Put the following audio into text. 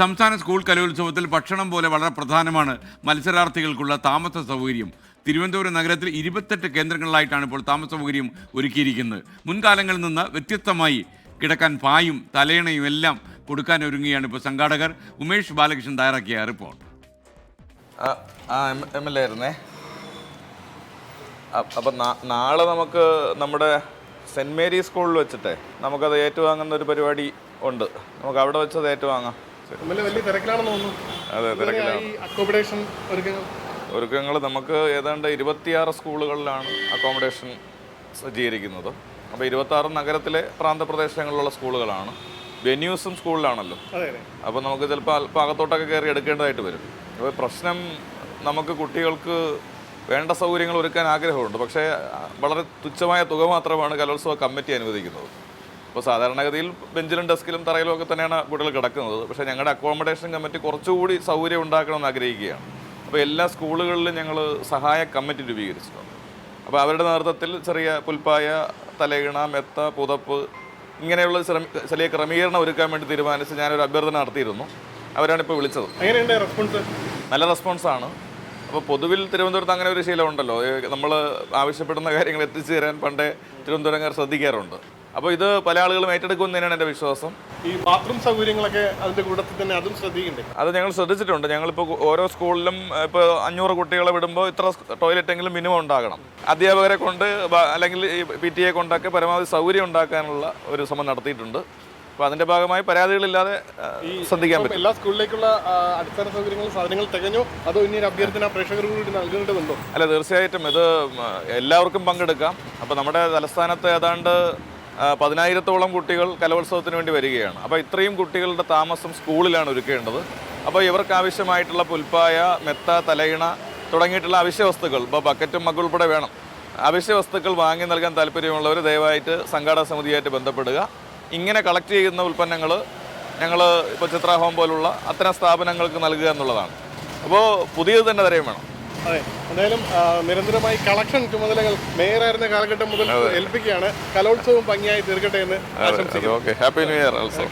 സംസ്ഥാന സ്കൂൾ കലോത്സവത്തിൽ ഭക്ഷണം പോലെ വളരെ പ്രധാനമാണ് മത്സരാർത്ഥികൾക്കുള്ള താമസ സൗകര്യം. തിരുവനന്തപുരം നഗരത്തിൽ 28 കേന്ദ്രങ്ങളിലായിട്ടാണ് ഇപ്പോൾ താമസ സൗകര്യം ഒരുക്കിയിരിക്കുന്നത്. മുൻകാലങ്ങളിൽ നിന്ന് വ്യത്യസ്തമായി കിടക്കാൻ പായും തലയണയും എല്ലാം കൊടുക്കാൻ ഒരുങ്ങുകയാണ് ഇപ്പോൾ സംഘാടകർ. ഉമേഷ് ബാലകൃഷ്ണൻ തയ്യാറാക്കിയ റിപ്പോർട്ട്. MLA ആയിരുന്നേ. അപ്പം നാളെ നമുക്ക് നമ്മുടെ സെൻറ്റ് മേരി സ്കൂളിൽ വെച്ചിട്ടേ നമുക്കത് ഏറ്റുവാങ്ങുന്ന ഒരു പരിപാടി ഉണ്ട്. നമുക്ക് അവിടെ വെച്ചത് ഏറ്റുവാങ്ങാം. വലിയ തിരക്കിലാണെന്ന് തോന്നുന്നു. അതെ, തിരക്കിലാണ്. അക്കോമഡേഷൻ ഒരുക്കങ്ങൾ നമുക്ക് ഏതാണ്ട് 26 സ്കൂളുകളിലാണ് അക്കോമഡേഷൻ സജ്ജീകരിക്കുന്നത്. അപ്പോൾ 26 നഗരത്തിലെ പ്രാന്തപ്രദേശങ്ങളിലുള്ള സ്കൂളുകളാണ്. വെന്യൂസും സ്കൂളിലാണല്ലോ. അപ്പോൾ നമുക്ക് ചിലപ്പോൾ അല്പം അകത്തോട്ടൊക്കെ കയറി എടുക്കേണ്ടതായിട്ട് വരും. അപ്പോൾ പ്രശ്നം, നമുക്ക് കുട്ടികൾക്ക് വേണ്ട സൗകര്യങ്ങൾ ഒരുക്കാൻ ആഗ്രഹമുണ്ട്. പക്ഷേ വളരെ തുച്ഛമായ തുക മാത്രമാണ് കലോത്സവ കമ്മിറ്റി അനുവദിക്കുന്നത്. അപ്പോൾ സാധാരണഗതിയിൽ ബെഞ്ചിലും ഡെസ്കിലും തറയിലും ഒക്കെ തന്നെയാണ് കുട്ടികൾ കിടക്കുന്നത്. പക്ഷേ ഞങ്ങളുടെ അക്കോമഡേഷൻ കമ്മിറ്റി കുറച്ചുകൂടി സൗകര്യം ഉണ്ടാക്കണമെന്ന് ആഗ്രഹിക്കുകയാണ്. അപ്പോൾ എല്ലാ സ്കൂളുകളിലും ഞങ്ങൾ സഹായ കമ്മിറ്റി രൂപീകരിച്ചിട്ടുണ്ട്. അപ്പോൾ അവരുടെ നേതൃത്വത്തിൽ ചെറിയ പുൽപ്പായ, തലയിണ, മെത്ത, പുതപ്പ് ഇങ്ങനെയുള്ള ചെറിയ ക്രമീകരണം ഒരുക്കാൻ വേണ്ടി തീരുമാനിച്ച് ഞാനൊരു അഭ്യർത്ഥന നടത്തിയിരുന്നു. അവരാണിപ്പോൾ വിളിച്ചത്. റെസ്പോൺസ്? നല്ല റെസ്പോൺസാണ്. അപ്പോൾ പൊതുവിൽ തിരുവനന്തപുരത്ത് അങ്ങനെ ഒരു ശീലമുണ്ടല്ലോ, നമ്മൾ ആവശ്യപ്പെടുന്ന കാര്യങ്ങൾ എത്തിച്ചു തരാൻ പണ്ടേ തിരുവനന്തപുരംകാർ ശ്രദ്ധിക്കാറുണ്ട്. അപ്പോൾ ഇത് പല ആളുകളും ഏറ്റെടുക്കുന്നതിനാണ് എൻ്റെ വിശ്വാസം. ഈ ബാത്റൂം സൗകര്യങ്ങളൊക്കെ അതിൻ്റെ കൂട്ടത്തിൽ തന്നെ അതും ശ്രദ്ധിക്കണ്ടേ? അത് ഞങ്ങൾ ശ്രദ്ധിച്ചിട്ടുണ്ട്. ഞങ്ങളിപ്പോൾ ഓരോ സ്കൂളിലും ഇപ്പോൾ 500 കുട്ടികളെ വിടുമ്പോൾ ഇത്ര ടോയ്ലറ്റെങ്കിലും മിനിമം ഉണ്ടാകണം. അധ്യാപകരെ കൊണ്ട് അല്ലെങ്കിൽ ഈ PTA കൊണ്ടൊക്കെ പരമാവധി സൗകര്യം ഉണ്ടാക്കാനുള്ള ഒരു ശ്രമം നടത്തിയിട്ടുണ്ട്. അപ്പോൾ അതിൻ്റെ ഭാഗമായി പരാതികളില്ലാതെ ശ്രദ്ധിക്കാൻ പറ്റും. എല്ലാ സ്കൂളിലേക്കുള്ള അടിസ്ഥാന സൗകര്യങ്ങൾ, സാധനങ്ങൾ തികഞ്ഞോ, അതോ ഇനി ഒരു അഭ്യർത്ഥന പ്രേക്ഷകർക്ക് കൂടി നൽകേണ്ടതുണ്ടോ? അല്ല, തീർച്ചയായിട്ടും ഇത് എല്ലാവർക്കും പങ്കെടുക്കാം. അപ്പോൾ നമ്മുടെ തലസ്ഥാനത്ത് ഏതാണ്ട് 10,000-ഓളം കുട്ടികൾ കലോത്സവത്തിന് വേണ്ടി വരികയാണ്. അപ്പോൾ ഇത്രയും കുട്ടികളുടെ താമസം സ്കൂളിലാണ് ഒരുക്കേണ്ടത്. അപ്പോൾ ഇവർക്ക് ആവശ്യമായിട്ടുള്ള പുൽപ്പായ, മെത്ത, തലയിണ തുടങ്ങിയിട്ടുള്ള അവശ്യ വസ്തുക്കൾ, ഇപ്പോൾ ബക്കറ്റും മഗ് ഉൾപ്പെടെ വേണം. അവശ്യ വസ്തുക്കൾ വാങ്ങി നൽകാൻ താല്പര്യമുള്ളവർ ദയവായിട്ട് സംഘാടക സമിതിയായിട്ട് ബന്ധപ്പെടുക. ഇങ്ങനെ കളക്ട് ചെയ്യുന്ന ഉൽപ്പന്നങ്ങൾ ഞങ്ങൾ ഇപ്പോൾ ചിത്ര ഹോം പോലുള്ള അത്തരം സ്ഥാപനങ്ങൾക്ക് നൽകുക എന്നുള്ളതാണ്. അപ്പോൾ പുതിയത് തന്നെ തരയും വേണം. അതെ, എന്തായാലും നിരന്തരമായി കളക്ഷൻ ചുമതലകൾ മേയറായിരുന്ന കാലഘട്ടം മുതൽ ഏൽപ്പിക്കുകയാണ്. കലോത്സവം ഭംഗിയായി തീർക്കട്ടെ എന്ന് ആശംസിക്കുന്നു. Happy new year also.